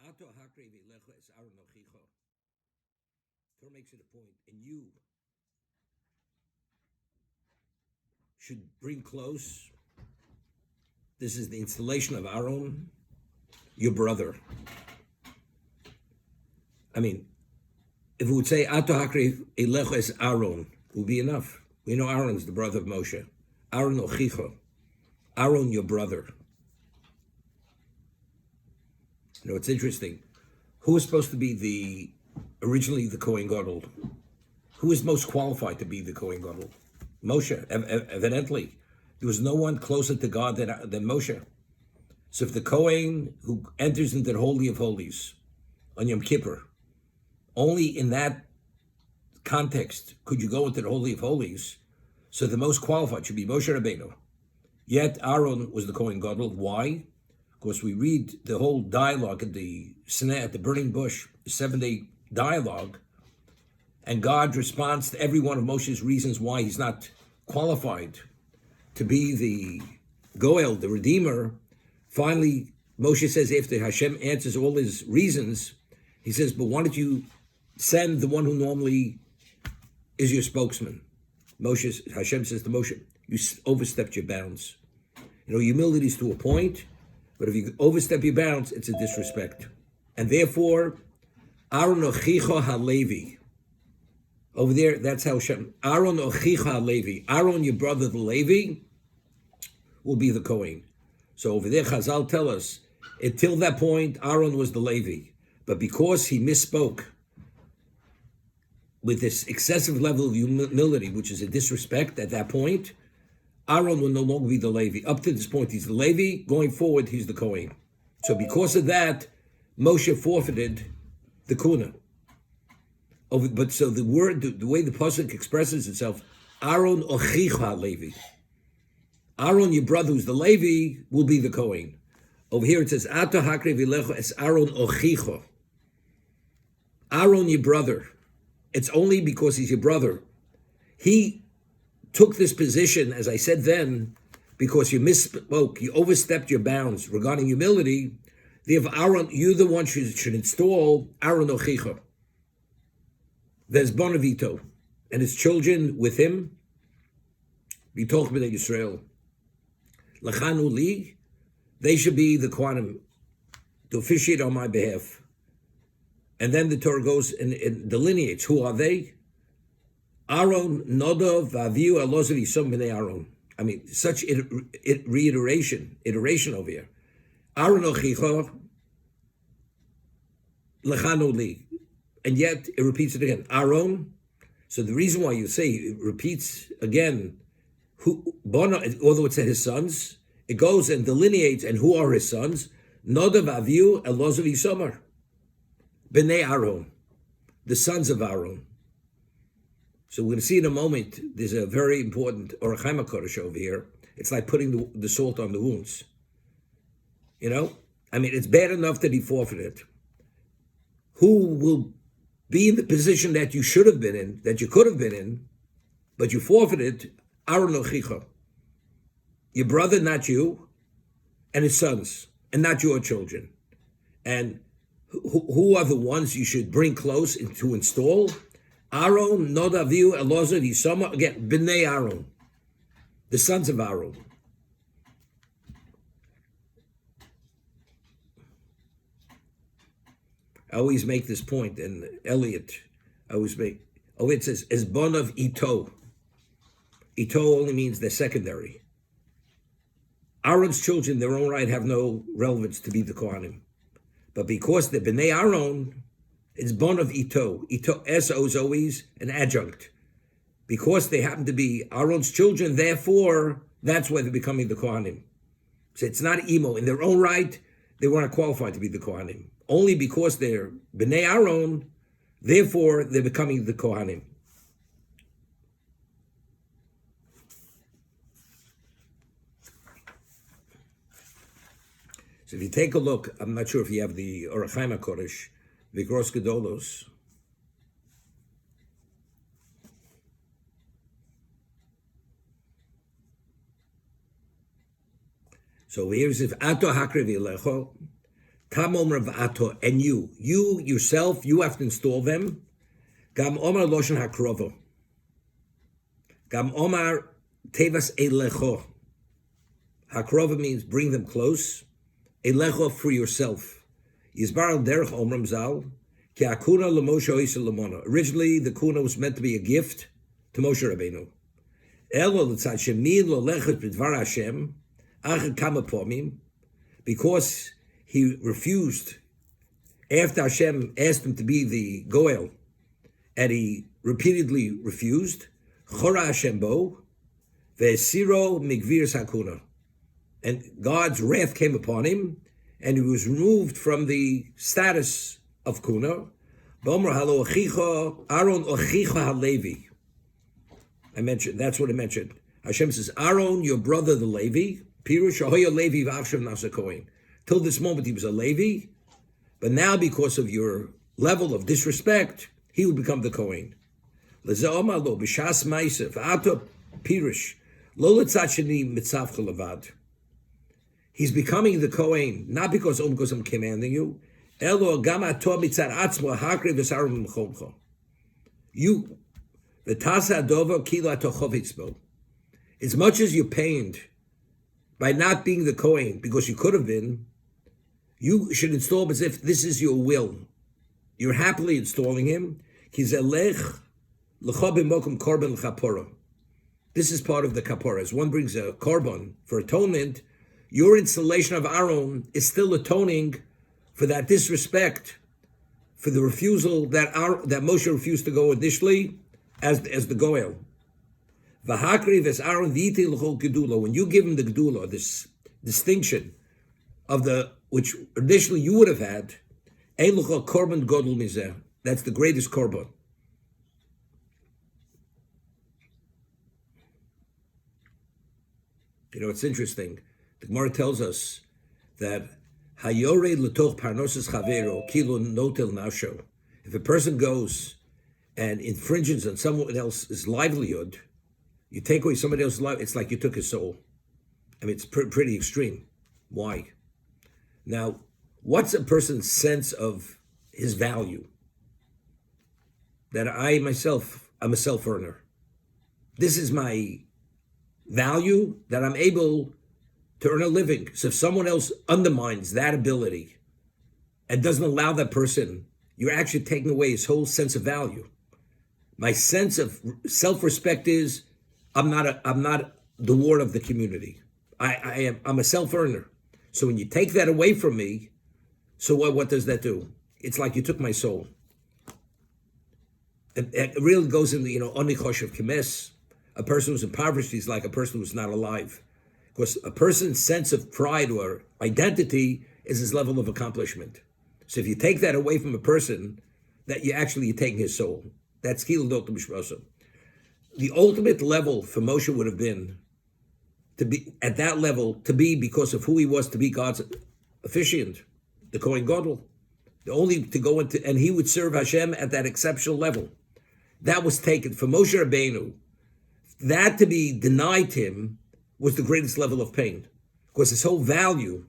Ato hakre v'lecha es Aaron ochicha. Torah makes it a point, and you should bring close. This is the installation of Aaron, your brother. I mean, if we would say Ato hakre v'lecha es Aaron, it would be enough. We know Aaron's the brother of Moshe. Aaron ochicha. Aaron, your brother. You know, it's interesting. Who was supposed to be originally the Kohen Gadol? Who was most qualified to be the Kohen Gadol? Moshe, evidently. There was no one closer to God than Moshe. So if the Kohen who enters into the Holy of Holies on Yom Kippur, only in that context could you go into the Holy of Holies, so the most qualified should be Moshe Rabbeinu. Yet Aaron was the Kohen Gadol. Why? Because we read the whole dialogue at the Sinai, at the burning bush, the 7-day dialogue, and God responds to every one of Moshe's reasons why he's not qualified to be the Goel, the Redeemer. Finally, Moshe says, after Hashem answers all his reasons, he says, but why don't you send the one who normally is your spokesman? Hashem says to Moshe, you overstepped your bounds. You know, humility is to a point, but if you overstep your bounds, it's a disrespect. And therefore, Aaron ochicha halevi. Over there, that's how Hashem, Aaron ochicha halevi. Aaron, your brother, the Levi, will be the Kohen. So over there, Chazal tell us, until that point, Aaron was the Levi. But because he misspoke with this excessive level of humility, which is a disrespect at that point, Aaron will no longer be the Levi. Up to this point, he's the Levi. Going forward, he's the Kohen. So because of that, Moshe forfeited the Kuna. But so the word, the way the pasuk expresses itself, Aaron ochicha Levi. Aaron, your brother, who's the Levi, will be the Kohen. Over here it says, Ato hakre v'lecha es Aaron ochicha. Aaron, your brother. It's only because he's your brother. He took this position, as I said then, because you misspoke, you overstepped your bounds regarding humility. Therefore, Aaron, you're the one who should install Aaron ochicha. There's Bonavito and his children with him. B'toch b'nei Yisrael. Lachanu li, they should be the Kohanim to officiate on my behalf. And then the Torah goes and delineates who are they. Aaron, Nadav, Avihu, Elazar, Yisam, b'nei Aaron. I mean, such iteration over here. Aaron ochicha, lechanu li. And yet, it repeats it again. Aaron. So the reason why you say it repeats again, although it said his sons, it goes and delineates, and who are his sons? Nadav, Avihu, Elazar, Yisam, b'nei Aaron, the sons of Aaron. So we're going to see in a moment, there's a very important Orach Chaim HaKodesh over here. It's like putting the salt on the wounds. You know? I mean, it's bad enough that he forfeited. Who will be in the position that you should have been in, that you could have been in, but you forfeited? Aaron ochicha. Your brother, not you, and his sons, and not your children. And who are the ones you should bring close to install? Aaron, Nadav, Avihu, Elazar, Yisama, again, b'nei Aaron, the sons of Aaron. I always make this point, and Elliot, it says, es bonav ito. Ito only means they're secondary. Aaron's children, in their own right, have no relevance to be the Kohanim. But because they're b'nei Aaron, it's bonav ito. Ito, S-O is always an adjunct. Because they happen to be Aaron's children, therefore, that's why they're becoming the Kohanim. So it's not imo. In their own right, they weren't qualified to be the Kohanim. Only because they're b'nei Aaron, therefore, they're becoming the Kohanim. So if you take a look, I'm not sure if you have the Orach Chaim HaKodesh, the Gros Gedolos. So here's if Ato Hakre V'Lecho, Tam Omer v'ato, and you yourself, you have to install them. Gam Omer Loshen HaKrovo. Gam Omer Tevas Elecho. HaKrovo means bring them close. Elecho for yourself. Yizbar al derech Omram Zal. Ki akuna l'Moshe oisa l'mona. Originally, the kuna was meant to be a gift to Moshe Rabbeinu. Elo l'tzad shemin lo lechet b'dvar Hashem. Achad kama pomim. Because he refused after Hashem asked him to be the Goel, and he repeatedly refused. Chora Hashem bo, ve'esiro migviras hakuna, and God's wrath came upon him, and he was removed from the status of kuna. B'omer halo achicha Aaron achicha halevi. I mentioned that's what I mentioned. Hashem says, Aaron, your brother the Levi, Pirush ahoya Levi v'avshem nasa kohen. Till this moment, he was a Levi, but now because of your level of disrespect, he will become the Kohen. He's becoming the Kohen, not because I'm commanding you. You, as much as you're pained by not being the Kohen, because you could have been, you should install him as if this is your will. You're happily installing him. This is part of the kapora. As one brings a korban for atonement, your installation of Aaron is still atoning for that disrespect, for the refusal that Moshe refused to go initially as the Goel. When you give him the gedula, this distinction of the which initially you would have had, that's the greatest korban. You know, it's interesting. The Gemara tells us that if a person goes and infringes on someone else's livelihood, you take away somebody else's life, it's like you took his soul. I mean, it's pretty extreme. Why? Now, what's a person's sense of his value? That I myself, I'm a self-earner. This is my value, that I'm able to earn a living. So if someone else undermines that ability and doesn't allow that person, you're actually taking away his whole sense of value. My sense of self-respect is I'm not the lord of the community. I'm a self-earner. So when you take that away from me, so what does that do? It's like you took my soul. It really goes in the, onichosh of kemes. A person who's impoverished is like a person who's not alive. Because a person's sense of pride or identity is his level of accomplishment. So if you take that away from a person, that you're taking his soul. That's Kilo Dota Bishvasa. The ultimate level for Moshe would have been to be at that level, to be because of who he was, to be God's officiant, the Kohen Gadol. The only to go into, and he would serve Hashem at that exceptional level. That was taken for Moshe Rabbeinu. That to be denied him was the greatest level of pain, because his whole value,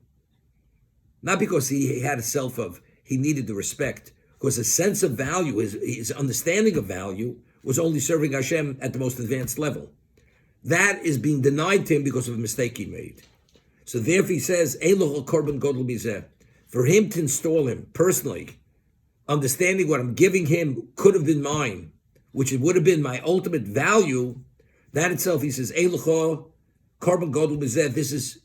not because he had a self of, he needed the respect, because his sense of value, his understanding of value, was only serving Hashem at the most advanced level. That is being denied to him because of a mistake he made. So therefore he says, Eloh korban gadol mizeh. For him to install him personally, understanding what I'm giving him could have been mine, which it would have been my ultimate value, that itself, he says, Eloh korban gadol mizeh. This is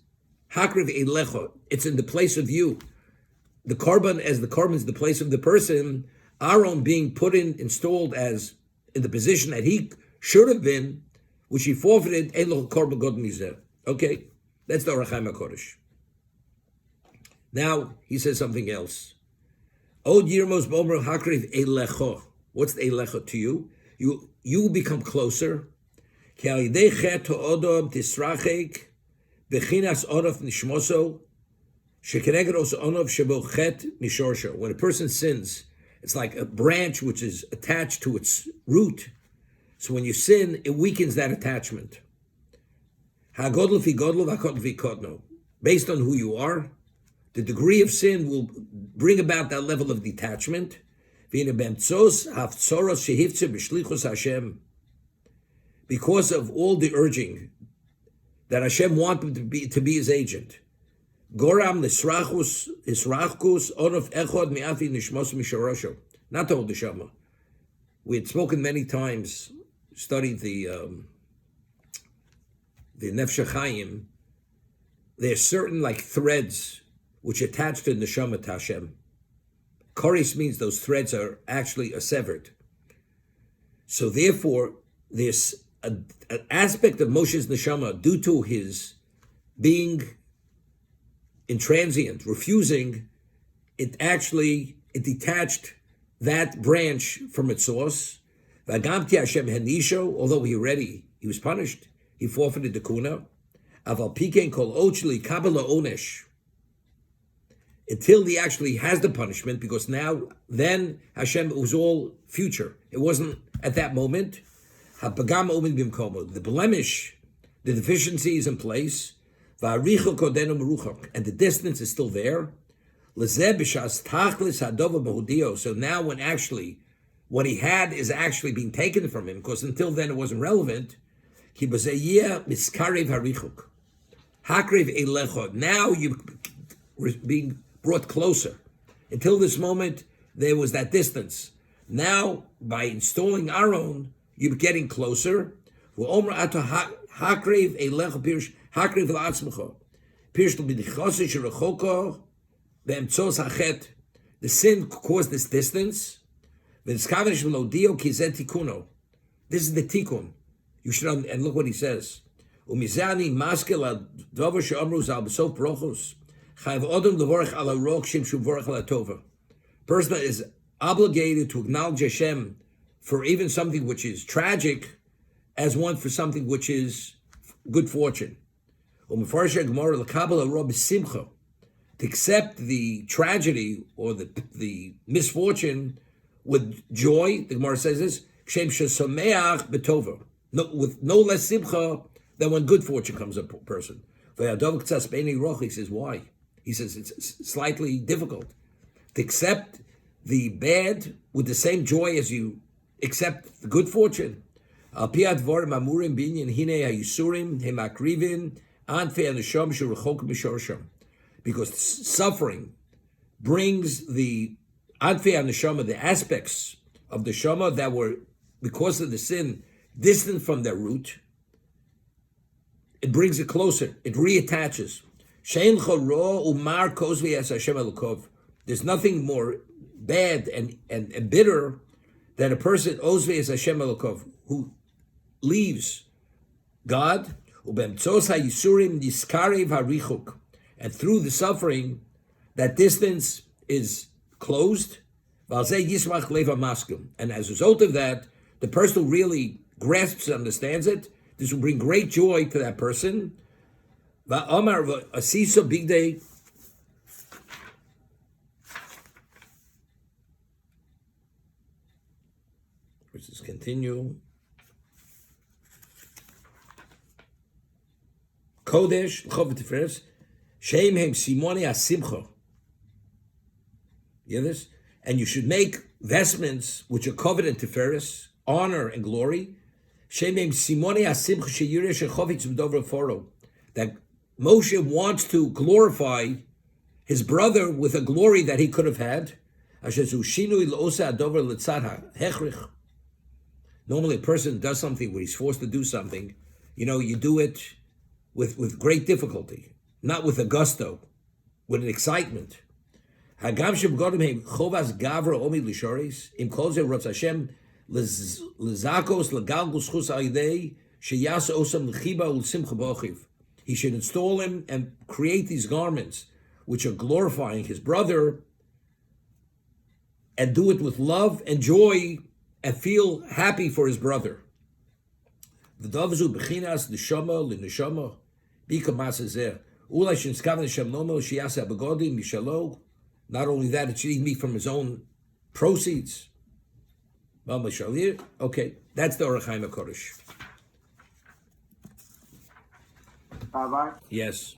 hakriv elecha. It's in the place of you. The korban, as the korban is the place of the person, Aaron being installed as in the position that he should have been, which he forfeited, Eloh korban gadol mizeh. Okay, that's the Orach Chaim HaKodesh. Now he says something else. Od yirmos b'omer hakriv elecha. What's the elecha to you? You become closer. Ki al yidei chet ha'odom tisrachek bechinas onof nishmoso shekeneged os onof shebo chet mishorsho. When a person sins, it's like a branch which is attached to its root. So when you sin, it weakens that attachment. Ha'godl fi godlo v'hakotl fi kotno. Based on who you are, The degree of sin will bring about that level of detachment. Because of all the urging that Hashem wanted to be his agent. Goram nisrachus onof echod mi'afi nishmos misharosho. Not the whole neshama. We had spoken many times, studied the Nefesh Chaim. There are certain like threads which attach to neshama to Hashem. Koris means those threads are actually severed. So therefore, there's an aspect of Moshe's neshama due to his being intransient, refusing, it detached that branch from its source. Vagamti Hashem henisho, although he was punished, he forfeited the kuna. Aval pikein kol ochli kabela onesh. Until he actually has the punishment, because then Hashem, it was all future. It wasn't at that moment. The blemish, the deficiency is in place, and the distance is still there. So now when actually what he had is actually being taken from him, because until then it wasn't relevant, now you're being brought closer. Until this moment, there was that distance. Now, by installing our own, you're getting closer. The sin caused this distance. This is the tikkun. You should, and look what he says. Person is obligated to acknowledge Hashem for even something which is tragic as one for something which is good fortune. To accept the tragedy or the misfortune with joy, the Gemara says this, with no less simcha than when good fortune comes a person. He says, why? He says it's slightly difficult to accept the bad with the same joy as you accept the good fortune. Because suffering brings the anfei neshama, the aspects of the neshama that were, because of the sin, distant from their root. It brings it closer. It reattaches. There's nothing more bad and bitter than a person ozve as Hashem Elokov, who leaves God, and through the suffering, that distance is closed. And as a result of that, the person who really grasps and understands it, this will bring great joy to that person. Big day. Let's just continue. Kodesh, Chov Tiferes, Shem Hem Simone Asimcha. You hear this? And you should make vestments which are covered in Tiferes, honor and glory. Shem Hem Simone Asimcha Sheyure Shechovitz V'Dover Foro. That Moshe wants to glorify his brother with a glory that he could have had. Normally a person does something where he's forced to do something, you do it with great difficulty, not with a gusto, with an excitement. He should install him and create these garments which are glorifying his brother, and do it with love and joy and feel happy for his brother. Not only that, it should even be from his own proceeds. Okay, that's the Orach Chaim HaKodesh. Rabbi? Yes.